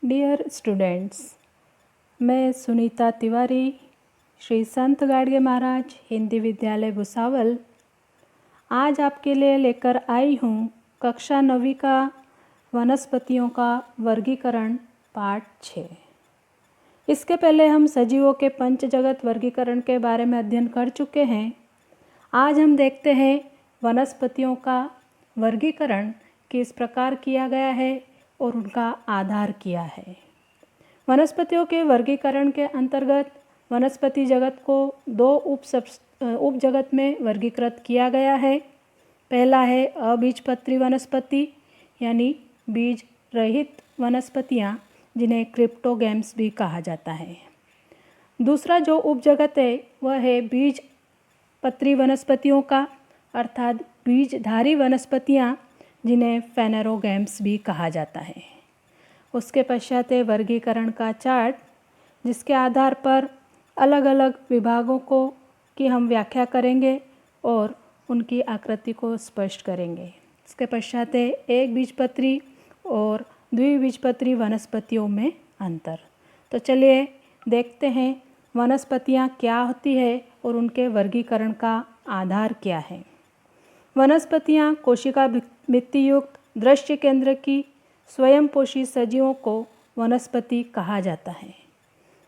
Dear students, मैं सुनीता तिवारी, श्री संत गाडगे महाराज हिंदी विद्यालय भुसावल आज आपके लिए लेकर आई हूँ कक्षा 9वीं का वनस्पतियों का वर्गीकरण पार्ट 6। इसके पहले हम सजीवों के पंचजगत वर्गीकरण के बारे में अध्ययन कर चुके हैं। आज हम देखते हैं वनस्पतियों का वर्गीकरण किस प्रकार किया गया है और उनका आधार क्या है। वनस्पतियों के वर्गीकरण के अंतर्गत वनस्पति जगत को दो उप जगत में वर्गीकृत किया गया है। पहला है अबीजपत्री वनस्पति यानी बीज रहित वनस्पतियाँ, जिन्हें क्रिप्टोगैम्स भी कहा जाता है। दूसरा जो उपजगत है वह है बीज पत्री वनस्पतियों का, अर्थात बीजधारी वनस्पतियाँ, जिन्हें फेनेरोगैम्स भी कहा जाता है। उसके पश्चात है वर्गीकरण का चार्ट, जिसके आधार पर अलग अलग विभागों की हम व्याख्या करेंगे और उनकी आकृति को स्पष्ट करेंगे। इसके पश्चात है एक बीजपत्री और द्विबीजपत्री वनस्पतियों में अंतर। तो चलिए देखते हैं वनस्पतियाँ क्या होती है और उनके वर्गीकरण का आधार क्या है। वनस्पतियाँ कोशिका भित्ति युक्त दृश्य केंद्र की स्वयंपोषी सजीवों को वनस्पति कहा जाता है।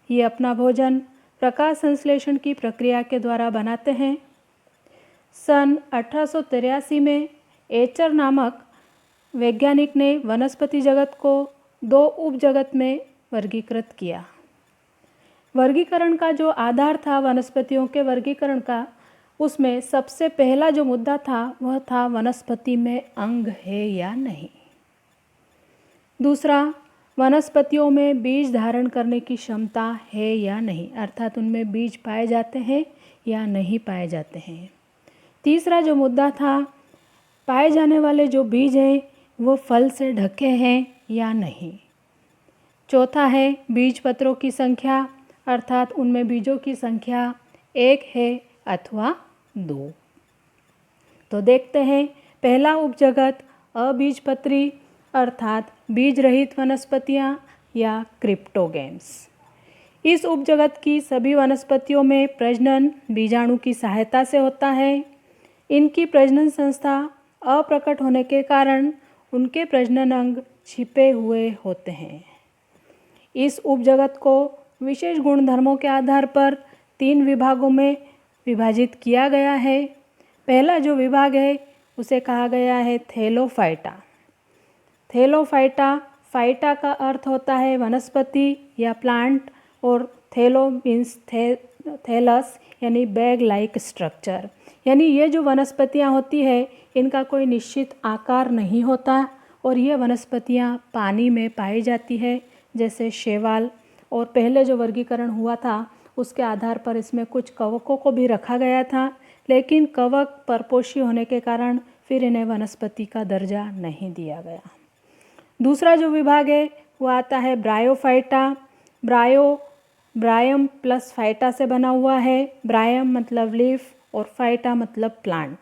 ये अपना भोजन प्रकाश संश्लेषण की प्रक्रिया के द्वारा बनाते हैं। सन 1883 में एचर नामक वैज्ञानिक ने वनस्पति जगत को दो उपजगत में वर्गीकृत किया। वर्गीकरण का जो आधार था वनस्पतियों के वर्गीकरण का, उसमें सबसे पहला जो मुद्दा था वह था वनस्पति में अंग है या नहीं। दूसरा, वनस्पतियों में बीज धारण करने की क्षमता है या नहीं, अर्थात उनमें बीज पाए जाते हैं या नहीं पाए जाते हैं। तीसरा जो मुद्दा था, पाए जाने वाले जो बीज हैं वो फल से ढके हैं या नहीं। चौथा है बीज पत्रों की संख्या, अर्थात उनमें बीजों की संख्या 1 है अथवा 2। तो देखते हैं पहला उपजगत अबीजपत्री अर्थात बीज रहित वनस्पतियाँ या क्रिप्टोगैम्स। इस उपजगत की सभी वनस्पतियों में प्रजनन बीजाणु की सहायता से होता है। इनकी प्रजनन संस्था अप्रकट होने के कारण उनके प्रजनन अंग छिपे हुए होते हैं। इस उपजगत को विशेष गुणधर्मों के आधार पर 3 विभागों में विभाजित किया गया है। पहला जो विभाग है उसे कहा गया है थैलोफाइटा। थैलोफाइटा, फाइटा का अर्थ होता है वनस्पति या प्लांट, और थैलो मीन्स थैलस यानी बैग लाइक स्ट्रक्चर, यानी ये जो वनस्पतियाँ होती है इनका कोई निश्चित आकार नहीं होता और ये वनस्पतियाँ पानी में पाई जाती है, जैसे शैवाल। और पहले जो वर्गीकरण हुआ था उसके आधार पर इसमें कुछ कवकों को भी रखा गया था, लेकिन कवक परपोषी होने के कारण फिर इन्हें वनस्पति का दर्जा नहीं दिया गया। दूसरा जो विभाग है वो आता है ब्रायोफाइटा। ब्रायम प्लस फाइटा से बना हुआ है। ब्रायम मतलब लीफ और फाइटा मतलब प्लांट,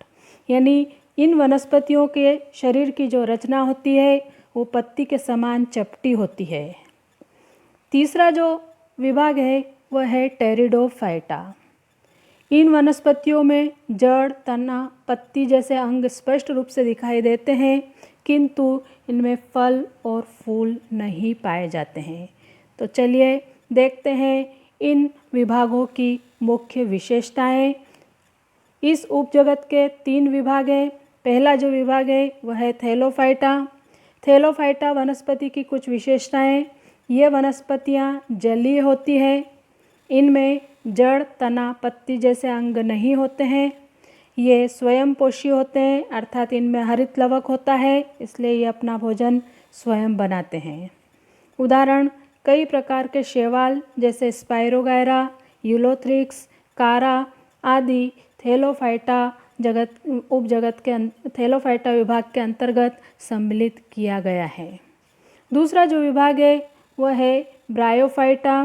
यानी इन वनस्पतियों के शरीर की जो रचना होती है वो पत्ती के समान चपटी होती है। तीसरा जो विभाग है वह है टेरिडोफाइटा। इन वनस्पतियों में जड़, तना, पत्ती जैसे अंग स्पष्ट रूप से दिखाई देते हैं, किंतु इनमें फल और फूल नहीं पाए जाते हैं। तो चलिए देखते हैं इन विभागों की मुख्य विशेषताएं। इस उपजगत के 3 विभाग हैं। पहला जो विभाग है वह है थैलोफाइटा। थैलोफाइटा वनस्पति की कुछ विशेषताएं। ये वनस्पतियाँ जलीय होती है। इनमें जड़, तना, पत्ती जैसे अंग नहीं होते हैं। ये स्वयंपोषी होते हैं, अर्थात इनमें हरित लवक होता है, इसलिए ये अपना भोजन स्वयं बनाते हैं। उदाहरण कई प्रकार के शैवाल जैसे स्पाइरोगायरा, यूलोथ्रिक्स, कारा आदि थैलोफाइटा थैलोफाइटा विभाग के अंतर्गत सम्मिलित किया गया है। दूसरा जो विभाग है वह है ब्रायोफाइटा।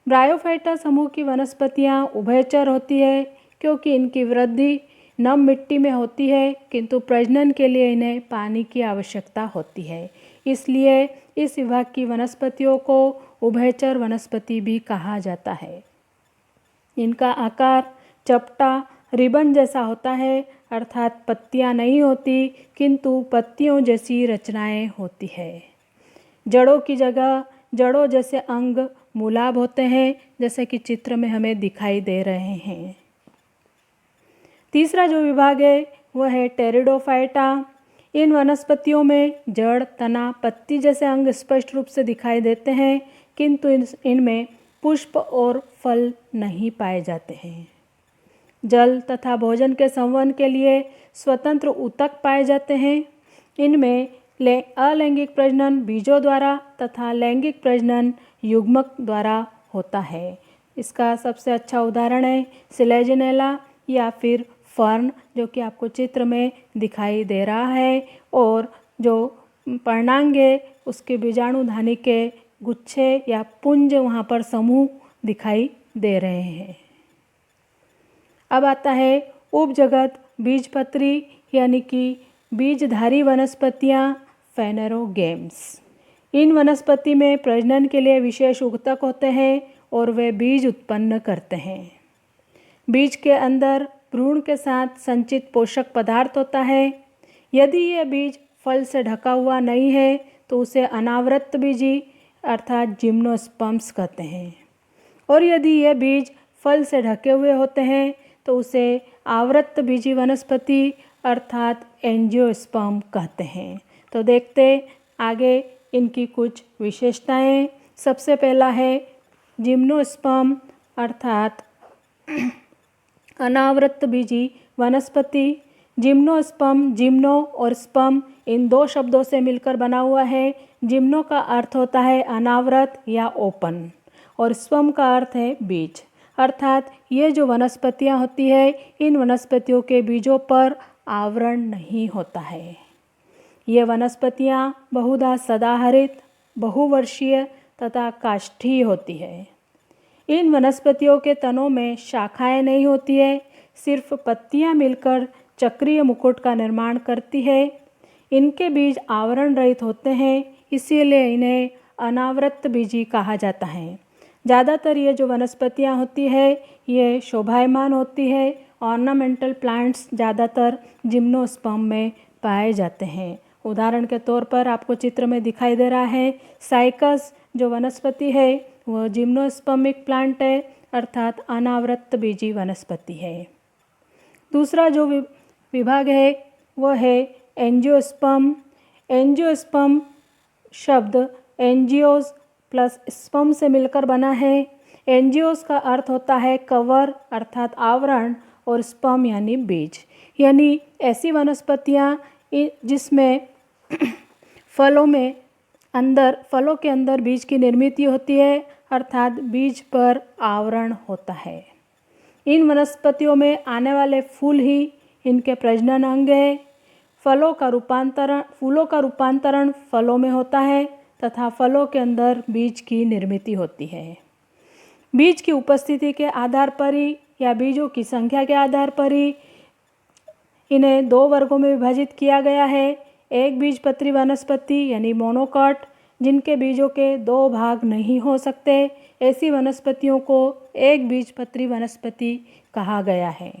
ब्रायोफाइटा समूह की वनस्पतियाँ उभयचर होती है, क्योंकि इनकी वृद्धि नम मिट्टी में होती है, किंतु प्रजनन के लिए इन्हें पानी की आवश्यकता होती है। इसलिए इस विभाग की वनस्पतियों को उभयचर वनस्पति भी कहा जाता है। इनका आकार चपटा रिबन जैसा होता है, अर्थात पत्तियां नहीं होती किंतु पत्तियों जैसी रचनाएं होती है। जड़ों की जगह जड़ों जैसे अंग मूलाभ होते हैं, जैसे कि चित्र में हमें दिखाई दे रहे हैं। तीसरा जो विभाग है वह है टेरिडोफाइटा। इन वनस्पतियों में जड़, तना, पत्ती जैसे अंग स्पष्ट रूप से दिखाई देते हैं, किंतु इनमें पुष्प और फल नहीं पाए जाते हैं। जल तथा भोजन के संवहन के लिए स्वतंत्र ऊतक पाए जाते हैं। इनमें अलैंगिक प्रजनन बीजों द्वारा तथा लैंगिक प्रजनन युग्मक द्वारा होता है। इसका सबसे अच्छा उदाहरण है सिलेजिनेला या फिर फर्न, जो कि आपको चित्र में दिखाई दे रहा है, और जो पर्णांग है उसके बीजाणुधानी के गुच्छे या पुंज वहाँ पर समूह दिखाई दे रहे हैं। अब आता है उपजगत बीजपत्री यानी कि बीजधारी वनस्पतियाँ फेनेरोगेम्स। इन वनस्पति में प्रजनन के लिए विशेष ऊतक होते हैं और वे बीज उत्पन्न करते हैं। बीज के अंदर भ्रूण के साथ संचित पोषक पदार्थ होता है। यदि यह बीज फल से ढका हुआ नहीं है तो उसे अनावृत बीजी अर्थात जिम्नोस्पर्म्स कहते हैं, और यदि यह बीज फल से ढके हुए होते हैं तो उसे आवृत बीजी वनस्पति अर्थात एंजियोस्पर्म कहते हैं। तो देखते आगे इनकी कुछ विशेषताएं। सबसे पहला है जिम्नोस्पर्म अर्थात अनावृत बीजी वनस्पति। जिम्नोस्पर्म, जिम्नो और स्पर्म इन दो शब्दों से मिलकर बना हुआ है। जिम्नो का अर्थ होता है अनावृत या ओपन, और स्पर्म का अर्थ है बीज। अर्थात ये जो वनस्पतियाँ होती है, इन वनस्पतियों के बीजों पर आवरण नहीं होता है। ये वनस्पतियाँ बहुधा सदाहरित, बहुवर्षीय तथा काष्ठीय होती है। इन वनस्पतियों के तनों में शाखाएं नहीं होती है, सिर्फ पत्तियां मिलकर चक्रीय मुकुट का निर्माण करती है। इनके बीज आवरण रहित होते हैं, इसीलिए इन्हें अनावृत बीजी कहा जाता है। ज़्यादातर ये जो वनस्पतियां होती है ये शोभायमान होती है। ऑर्नामेंटल प्लांट्स ज़्यादातर जिम्नोस्पर्म में पाए जाते हैं। उदाहरण के तौर पर आपको चित्र में दिखाई दे रहा है साइकस जो वनस्पति है वह जिम्नोस्पर्मिक प्लांट है, अर्थात अनावृत बीजी वनस्पति है। दूसरा जो विभाग है वह है एंजियोस्पर्म। एंजियोस्पर्म शब्द एंजियोस प्लस स्पर्म से मिलकर बना है। एंजियोस का अर्थ होता है कवर अर्थात आवरण, और स्पर्म यानी बीज, यानी ऐसी वनस्पतियाँ जिसमें फलों के अंदर बीज की निर्मित होती है, अर्थात बीज पर आवरण होता है। इन वनस्पतियों में आने वाले फूल ही इनके प्रजनन अंग है। फूलों का रूपांतरण फलों में होता है तथा फलों के अंदर बीज की निर्मित होती है। बीज की उपस्थिति के आधार पर ही या बीजों की संख्या के आधार पर ही इन्हें दो वर्गों में विभाजित किया गया है। एक बीजपत्री वनस्पति यानी मोनोकॉट, जिनके बीजों के दो भाग नहीं हो सकते, ऐसी वनस्पतियों को एक बीजपत्री वनस्पति कहा गया है।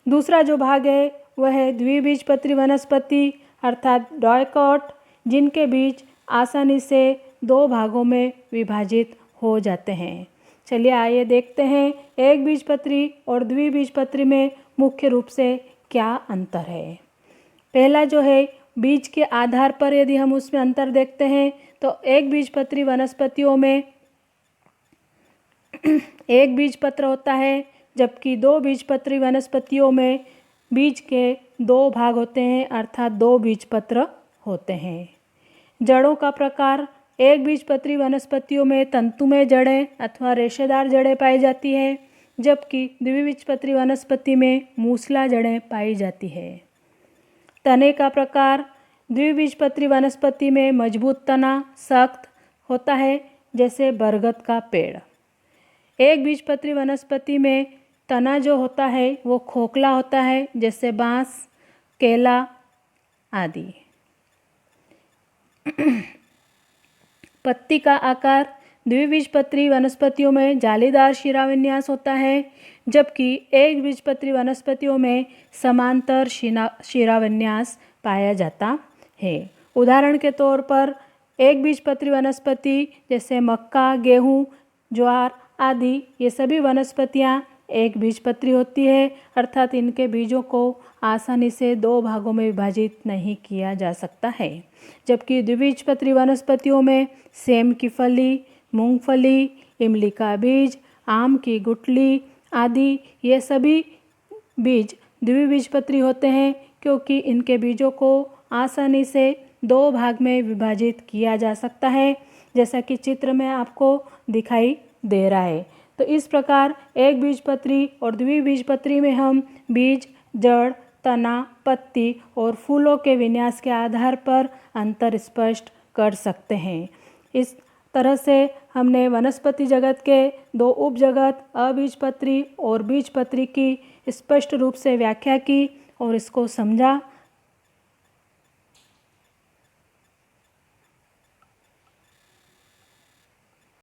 दूसरा जो भाग है वह है द्विबीजपत्री वनस्पति अर्थात डायकॉट, जिनके बीज आसानी से दो भागों में विभाजित हो जाते हैं। चलिए आइए देखते हैं एक बीजपत्री और द्विबीजपत्री में मुख्य रूप से क्या अंतर है। पहला जो है बीज के आधार पर यदि हम उसमें अंतर देखते हैं तो एक बीजपत्री वनस्पतियों में एक बीजपत्र होता है, जबकि दो बीजपत्री वनस्पतियों में बीज के दो भाग होते हैं, अर्थात दो बीजपत्र होते हैं। जड़ों का प्रकार, एक बीजपत्री वनस्पतियों में तंतुमय जड़ें अथवा रेशेदार जड़ें पाई जाती है, जबकि द्विबीजपत्री वनस्पति में मूसला जड़ें पाई जाती है। तने का प्रकार, द्विबीजपत्री वनस्पति में मजबूत तना सख्त होता है जैसे बरगद का पेड़। एक बीजपत्री वनस्पति में तना जो होता है वो खोखला होता है जैसे बांस, केला आदि। पत्ती का आकार द्विबीजपत्री वनस्पतियों में जालीदार शिराविन्यास होता है, जबकि एक बीजपत्री वनस्पतियों में समांतर शिराविन्यास पाया जाता है। उदाहरण के तौर पर एक बीजपत्री वनस्पति जैसे मक्का, गेहूँ, ज्वार आदि ये सभी वनस्पतियाँ एक बीजपत्री होती है, अर्थात इनके बीजों को आसानी से दो भागों में विभाजित नहीं किया जा सकता है। जबकि द्विबीजपत्री वनस्पतियों में सेम की फली, मूंगफली, इमली का बीज, आम की गुठली आदि ये सभी बीज द्विबीजपत्री होते हैं, क्योंकि इनके बीजों को आसानी से दो भाग में विभाजित किया जा सकता है, जैसा कि चित्र में आपको दिखाई दे रहा है। तो इस प्रकार एक बीजपत्री और द्विबीजपत्री में हम बीज, जड़, तना, पत्ती और फूलों के विन्यास के आधार पर अंतर स्पष्ट कर सकते हैं। इस तरह से हमने वनस्पति जगत के दो उपजगत अबीजपत्री और बीजपत्री की स्पष्ट रूप से व्याख्या की और इसको समझा।